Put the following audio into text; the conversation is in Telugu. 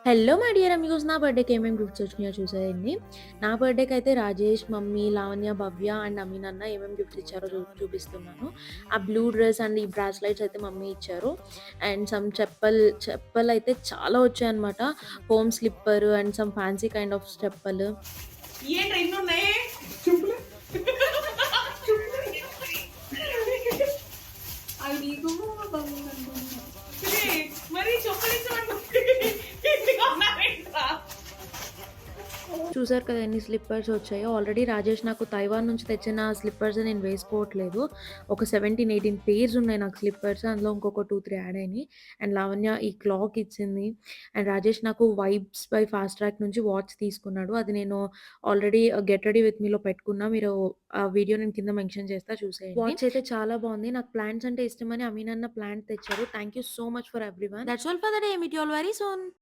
Hello my dear Amigos. నా బర్త్‌డేకి ఏమేమి గిఫ్ట్స్ వచ్చినాయో చూసేయండి. నా బర్త్‌డేకయితే రాజేష్, మమ్మీ, లావణ్య, భవ్య అండ్ అమీన్ అన్న ఏమేమి గిఫ్ట్స్ ఇచ్చారో చూపిస్తున్నాను. ఆ బ్లూ డ్రెస్ అండ్ ఈ బ్రాస్లెట్స్ అయితే మమ్మీ ఇచ్చారు. అండ్ సమ్ చెప్పలయితే చాలా వచ్చాయన్నమాట. Home slipper and some fancy kind of చెప్పలు. ఏంట్రా ఇన్నున్నాయి? చెప్పులే. అవి నీకు బాగుందనుకుంటా. మరి చెప్పులిచ్చమంటే ఇన్ని కొన్నావేంట్రా? చూసారు కదా ఎన్ని స్లిప్పర్స్ వచ్చాయో. ఆల్రెడీ రాజేష్ నాకు తైవాన్ నుంచి తెచ్చిన స్లిప్పర్స్ నేను వేసుకోవట్లేదు. ఒక 17, 18 పెయిర్స్ ఉన్నాయి నాకు స్లిప్పర్స్. అందులో ఇంకొక 2, 3 యాడ్ అయినాయి. అండ్ లావణ్య ఈ క్లాక్ ఇచ్చింది. అండ్ రాజేష్ నాకు వైబ్స్ బై ఫాస్ట్ ట్రాక్ నుంచి వాచ్ తీసుకున్నాడు. అది నేను ఆల్రెడీ గెట్ రెడీ విత్ మీలో పెట్టుకున్నా. మీరు ఆ వీడియో నేను కింద మెన్షన్ చేస్తా చూసేయండి. వాచ్ అయితే చాలా బాగుంది. నాకు ప్లాంట్స్ అంటే ఇష్టమని అమీన్ అన్న ప్లాంట్ తెచ్చారు. Thank you so much for everyone. That's all for the day. Meet you all very soon.